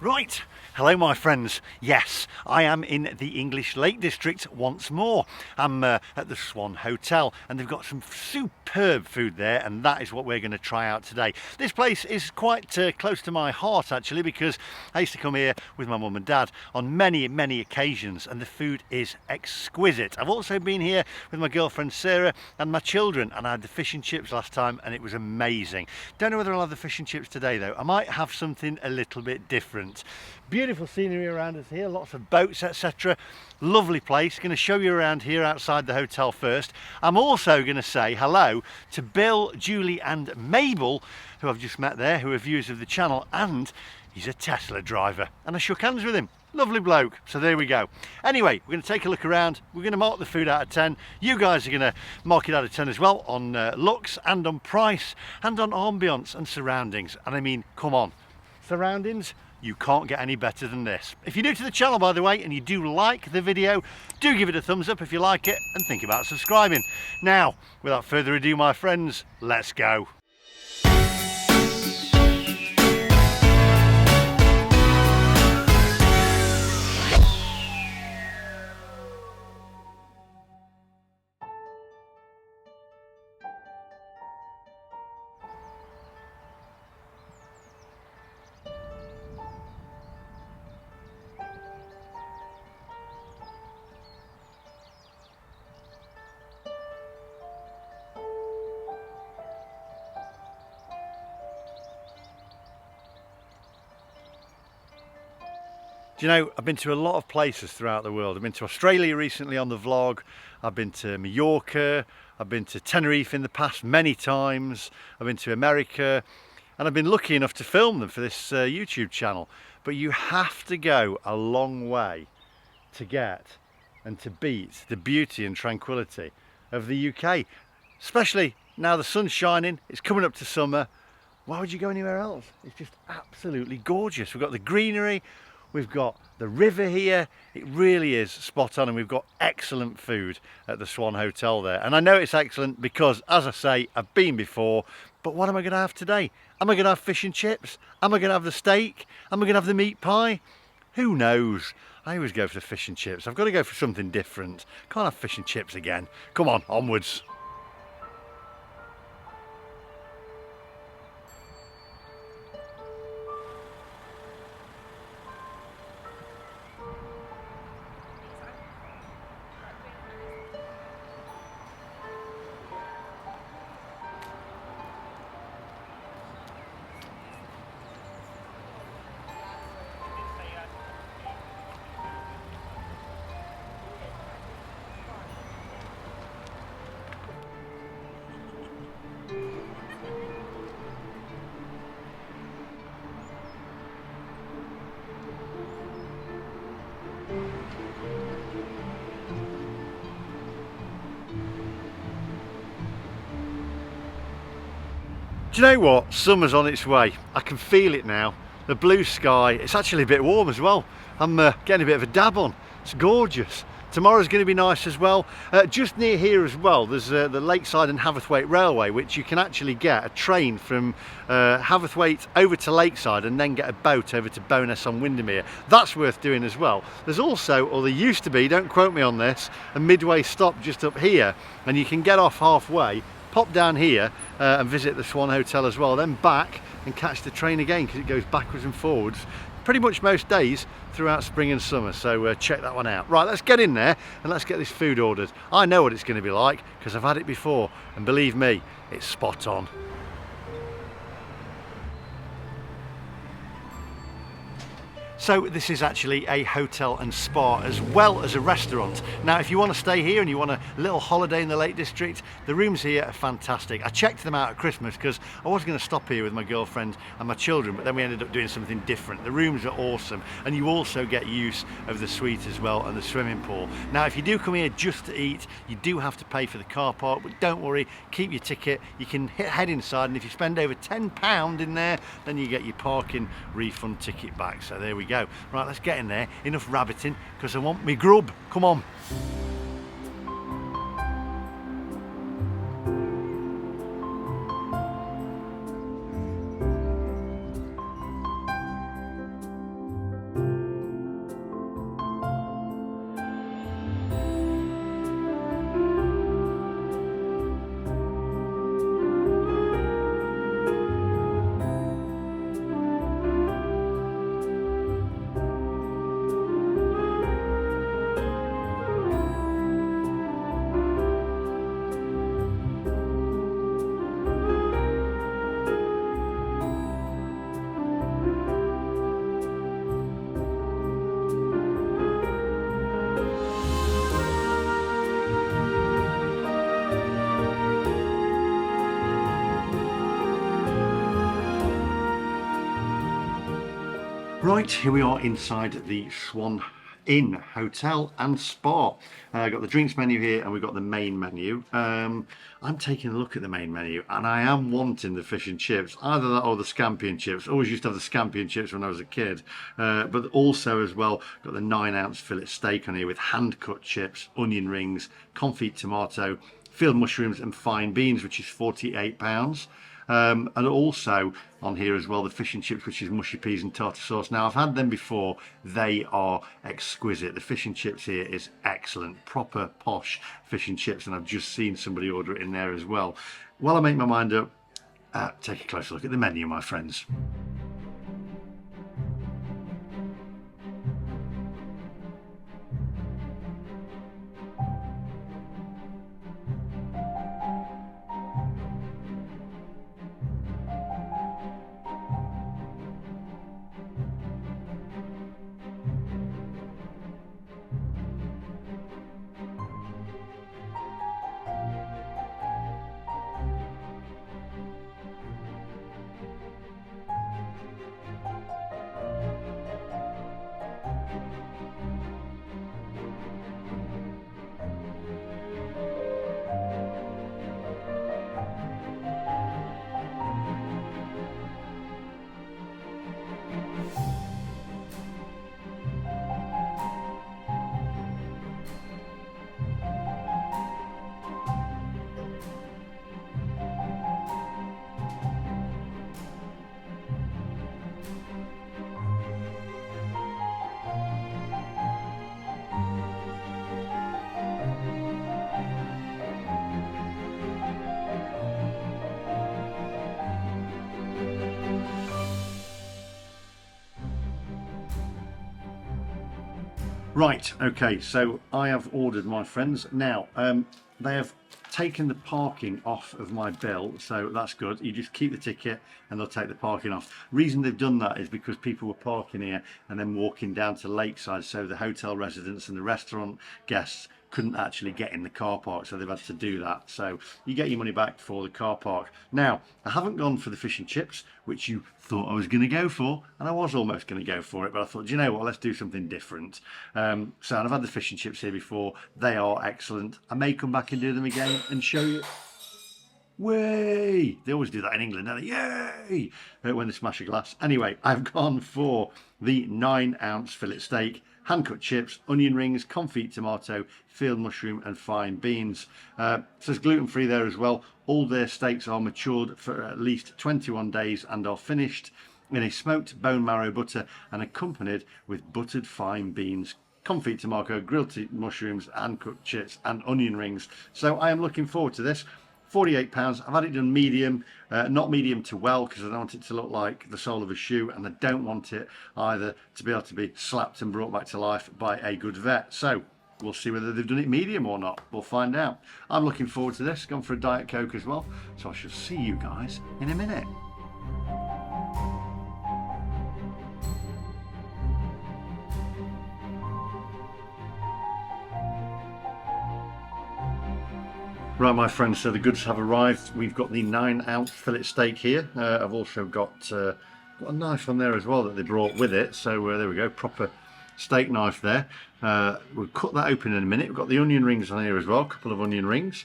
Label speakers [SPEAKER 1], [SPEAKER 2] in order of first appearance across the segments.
[SPEAKER 1] Right, hello my friends. Yes, I am in the English Lake District once more. I'm at the Swan Hotel and they've got some superb food there, and that is what we're going to try out today. This place is quite close to my heart actually, because I used to come here with my mum and dad on many occasions, and the food is exquisite. I've also been here with my girlfriend Sarah and my children, and I had the fish and chips last time and it was amazing. Don't know whether I'll have the fish and chips today though. I might have something a little bit different. Beautiful scenery around us here, lots of boats, etc. Lovely place. Going to show you around here outside the hotel first. I'm also going to say hello to Bill, Julie and Mabel, who I've just met there, who are viewers of the channel, and he's a Tesla driver, and I shook hands with him. Lovely bloke. So there we go. Anyway, we're going to take a look around. We're going to mark the food out of 10. You guys are going to mark it out of 10 as well, on looks and on price and on ambience and surroundings. And I mean, come on, surroundings, you can't get any better than this. If you're new to the channel, by the way, and you do like the video, do give it a thumbs up if you like it, and think about subscribing. Now, without further ado, my friends, let's go. Do you know, I've been to a lot of places throughout the world. I've been to Australia recently on the vlog. I've been to Mallorca. I've been to Tenerife in the past many times. I've been to America, and I've been lucky enough to film them for this YouTube channel. But you have to go a long way to get and to beat the beauty and tranquility of the UK. Especially now the sun's shining, it's coming up to summer. Why would you go anywhere else? It's just absolutely gorgeous. We've got the greenery. We've got the river here. It really is spot on, and we've got excellent food at the Swan Hotel there. And I know it's excellent because, as I say, I've been before. But what am I going to have today? Am I going to have fish and chips? Am I going to have the steak? Am I going to have the meat pie? Who knows? I always go for the fish and chips. I've got to go for something different. Can't have fish and chips again. Come on, onwards. Do you know what? Summer's on its way. I can feel it now. The blue sky, it's actually a bit warm as well. I'm getting a bit of a dab on. It's gorgeous. Tomorrow's going to be nice as well. Just near here as well, there's the Lakeside and Haverthwaite Railway, which you can actually get a train from Haverthwaite over to Lakeside and then get a boat over to Bowness on Windermere. That's worth doing as well. There's also, or there used to be, don't quote me on this, a midway stop just up here, and you can get off halfway, pop down here and visit the Swan Hotel as well, then back and catch the train again, because it goes backwards and forwards pretty much most days throughout spring and summer. So check that one out. Right, let's get in there and let's get this food ordered. I know what it's going to be like because I've had it before, and believe me, it's spot on. So this is actually a hotel and spa as well as a restaurant. Now if you want to stay here and you want a little holiday in the Lake District, the rooms here are fantastic. I checked them out at Christmas because I was going to stop here with my girlfriend and my children, but then we ended up doing something different. The rooms are awesome, and you also get use of the suite as well and the swimming pool. Now if you do come here just to eat, you do have to pay for the car park, but don't worry, keep your ticket. You can head inside, and if you spend over £10 in there, then you get your parking refund ticket back. So there we go. Right, let's get in there. Enough rabbiting, because I want me grub. Come on. Right, here we are inside the Swan Inn Hotel and Spa. Got the drinks menu here and we've got the main menu. I'm taking a look at the main menu and I am wanting the fish and chips, either that or the scampi and chips. Always used to have the scampi and chips when I was a kid, but also as well got the 9-ounce fillet steak on here with hand cut chips, onion rings, confit tomato, field mushrooms and fine beans, which is £48. And also on here as well the fish and chips, which is mushy peas and tartar sauce. Now I've had them before, they are exquisite. The fish and chips here is excellent, proper posh fish and chips, and I've just seen somebody order it in there as well. While I make my mind up, take a closer look at the menu, my friends. Right, okay, so I have ordered, my friends. Now, they have taken the parking off of my bill, so that's good. You just keep the ticket and they'll take the parking off. Reason they've done that is because people were parking here and then walking down to Lakeside, so the hotel residents and the restaurant guests couldn't actually get in the car park, so they've had to do that. So you get your money back for the car park. Now, I haven't gone for the fish and chips, which you thought I was going to go for, and I was almost going to go for it, but I thought, do you know what, let's do something different. So I've had the fish and chips here before. They are excellent. I may come back and do them again and show you. Way! They always do that in England, don't they? Yay! When they smash a glass. Anyway, I've gone for the 9-ounce fillet steak, hand-cut chips, onion rings, confit tomato, field mushroom and fine beans. So it's gluten-free there as well. All their steaks are matured for at least 21 days and are finished in a smoked bone marrow butter and accompanied with buttered fine beans, confit tomato, grilled mushrooms, hand-cut chips and onion rings. So I am looking forward to this. £48. I've had it done medium, not medium to well, because I don't want it to look like the sole of a shoe, and I don't want it either to be able to be slapped and brought back to life by a good vet. So we'll see whether they've done it medium or not. We'll find out. I'm looking forward to this. Gone for a Diet Coke as well. So I shall see you guys in a minute. Right, my friends, so the goods have arrived. We've got the 9-ounce fillet steak here. I've also got a knife on there as well that they brought with it. So there we go, proper steak knife there. We'll cut that open in a minute. We've got the onion rings on here as well, a couple of onion rings.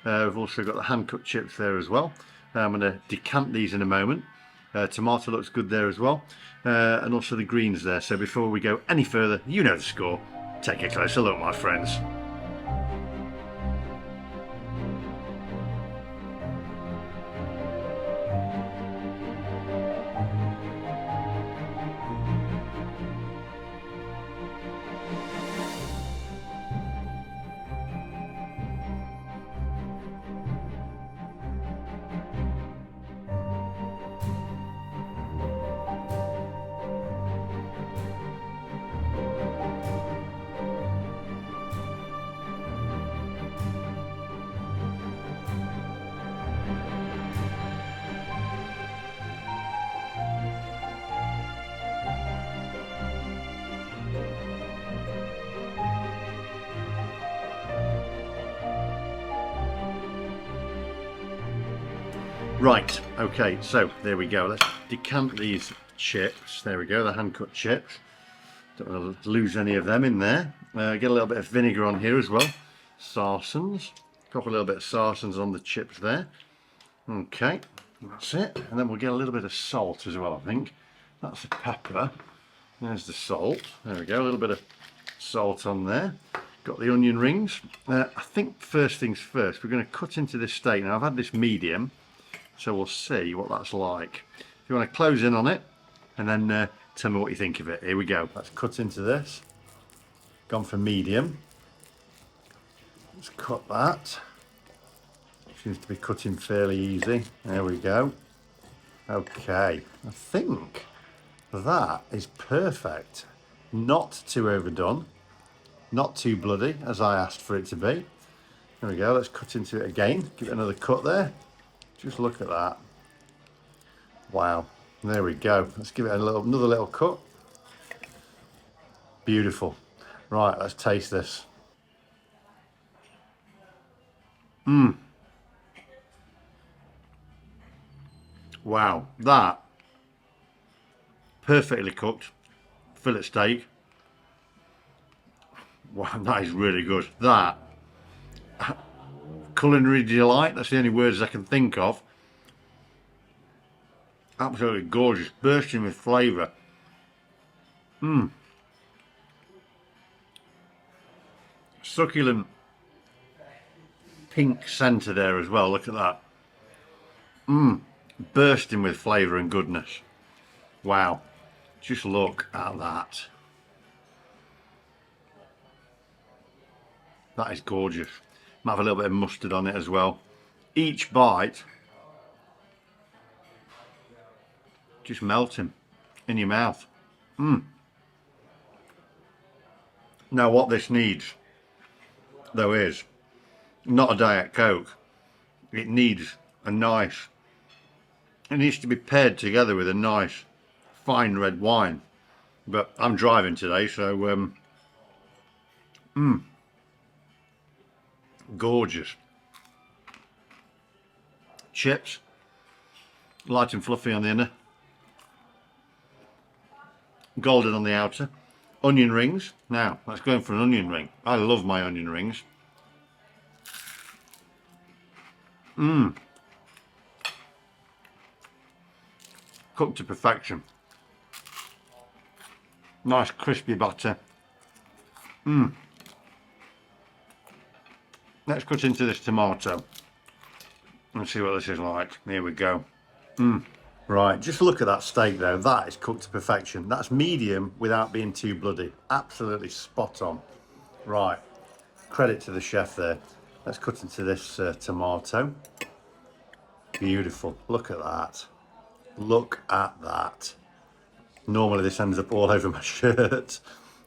[SPEAKER 1] We've also got the hand-cut chips there as well. I'm going to decant these in a moment. Tomato looks good there as well. And also the greens there. So before we go any further, you know the score. Take a closer look, my friends. Right, okay, so there we go. Let's decant these chips. There we go, the hand-cut chips. Don't want to lose any of them in there. Get a little bit of vinegar on here as well. Sarsons. Drop a little bit of sarsons on the chips there. Okay, that's it. And then we'll get a little bit of salt as well, I think. That's the pepper. There's the salt. There we go, a little bit of salt on there. Got the onion rings. I think first things first, we're going to cut into this steak. Now I've had this medium, so we'll see what that's like. If you want to close in on it, and then tell me what you think of it. Here we go. Let's cut into this. Gone for medium. Let's cut that. Seems to be cutting fairly easy. There we go. Okay, I think that is perfect. Not too overdone. Not too bloody, as I asked for it to be. There we go. Let's cut into it again. Give it another cut there. Just look at that. Wow. There we go. Let's give it another little cut. Beautiful. Right, let's taste this. Wow, that perfectly cooked fillet steak. Wow, that is really good. That culinary delight, that's the only words I can think of. Absolutely gorgeous, bursting with flavour. Succulent pink centre there as well, look at that. Bursting with flavour and goodness. Wow, just look at that. That is gorgeous. Might have a little bit of mustard on it as well. Each bite just melting in your mouth. Now what this needs though is not a Diet Coke. It needs a nice, it needs to be paired together with a nice fine red wine. But I'm driving today, so gorgeous. Chips, light and fluffy on the inner, golden on the outer. Onion rings. Now let's go in for an onion ring. I love my onion rings. Cooked to perfection. Nice crispy batter. Let's cut into this tomato and see what this is like. Here we go. Right, just look at that steak though. That is cooked to perfection. That's medium without being too bloody. Absolutely spot on. Right, credit to the chef there. Let's cut into this tomato. Beautiful. Look at that. Look at that. Normally this ends up all over my shirt,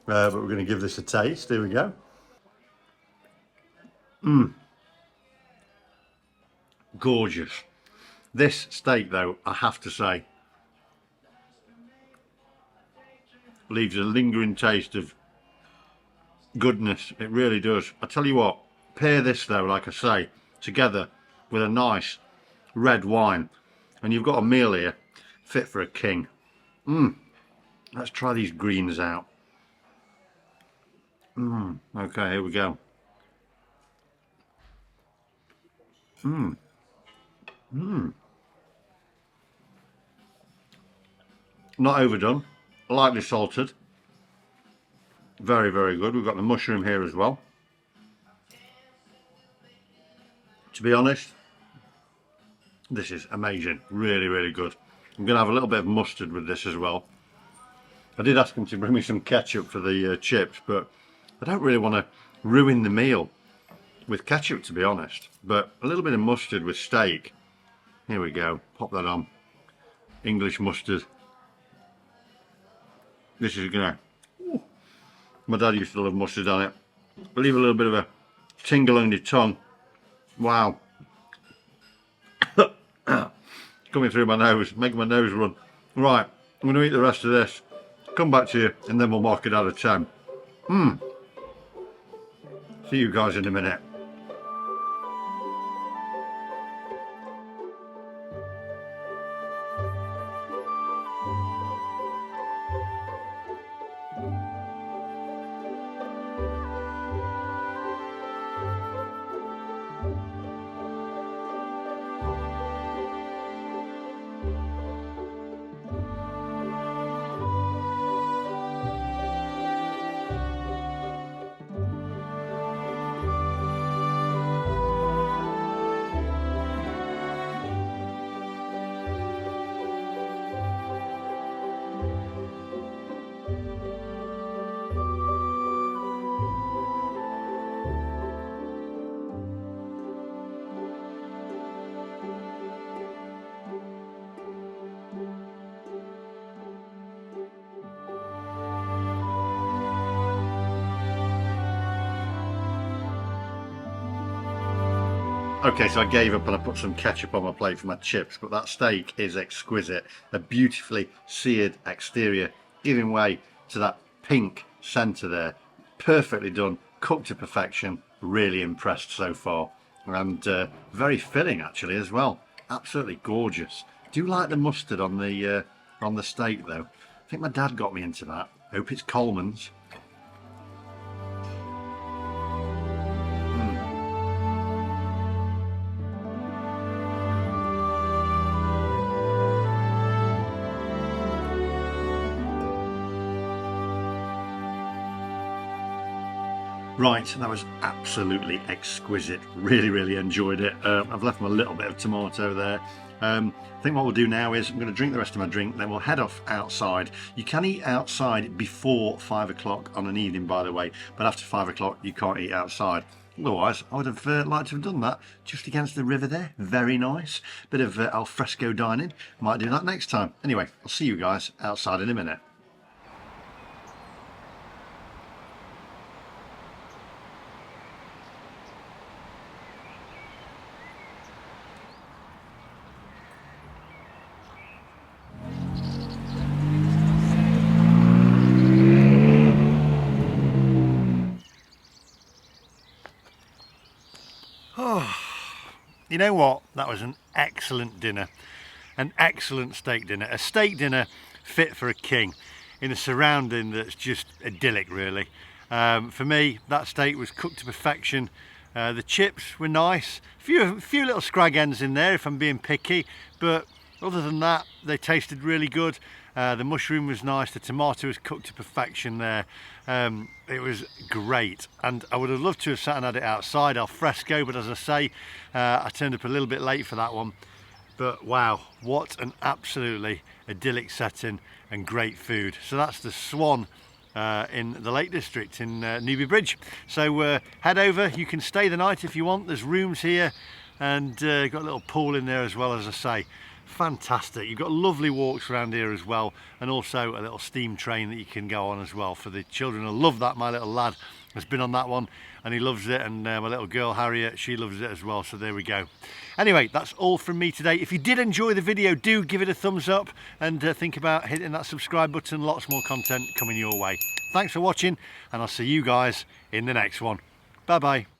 [SPEAKER 1] but we're going to give this a taste. Here we go. Gorgeous. This steak though, I have to say, leaves a lingering taste of goodness. It really does. I tell you what, pair this though, like I say, together with a nice red wine, and you've got a meal here fit for a king. Let's try these greens out. Okay, here we go. Not overdone, lightly salted. Very, very good. We've got the mushroom here as well. To be honest, this is amazing. Really, really good. I'm going to have a little bit of mustard with this as well. I did ask him to bring me some ketchup for the chips, but I don't really want to ruin the meal with ketchup, to be honest. But a little bit of mustard with steak. Here we go. Pop that on. English mustard. This is gonna... Ooh. My dad used to love mustard on it. Leave a little bit of a tingle on your tongue. Wow. Coming through my nose, making my nose run. Right, I'm going to eat the rest of this. Come back to you and then we'll mark it out of 10. See you guys in a minute. Okay, so I gave up and I put some ketchup on my plate for my chips, but that steak is exquisite. A beautifully seared exterior, giving way to that pink centre there. Perfectly done, cooked to perfection. Really impressed so far. And very filling actually as well. Absolutely gorgeous. Do like the mustard on the steak though. I think my dad got me into that. Hope it's Coleman's. Right, that was absolutely exquisite. Really enjoyed it. I've left my little bit of tomato there. I think what we'll do now is I'm going to drink the rest of my drink, then we'll head off outside. You can eat outside before 5 o'clock on an evening, by the way, but after 5 o'clock you can't eat outside. Otherwise, I would have liked to have done that just against the river there. Very nice. Bit of al fresco dining. Might do that next time. Anyway, I'll see you guys outside in a minute. You know what? That was an excellent dinner. An excellent steak dinner. A steak dinner fit for a king in a surrounding that's just idyllic, really. For me, that steak was cooked to perfection. The chips were nice. A few little scrag ends in there if I'm being picky, but other than that, they tasted really good. The mushroom was nice. The tomato was cooked to perfection there. It was great, and I would have loved to have sat and had it outside al fresco, but as I say, I turned up a little bit late for that one. But wow, what an absolutely idyllic setting and great food. So that's the Swan in the Lake District in Newby Bridge. So head over, you can stay the night if you want. There's rooms here, and got a little pool in there as well, as I say. Fantastic. You've got lovely walks around here as well, and also a little steam train that you can go on as well for the children. I love that. My little lad has been on that one and he loves it, and my little girl Harriet, she loves it as well. So there we go. Anyway, that's all from me today. If you did enjoy the video, do give it a thumbs up, and think about hitting that subscribe button. Lots more content coming your way. Thanks for watching, and I'll see you guys in the next one. Bye bye.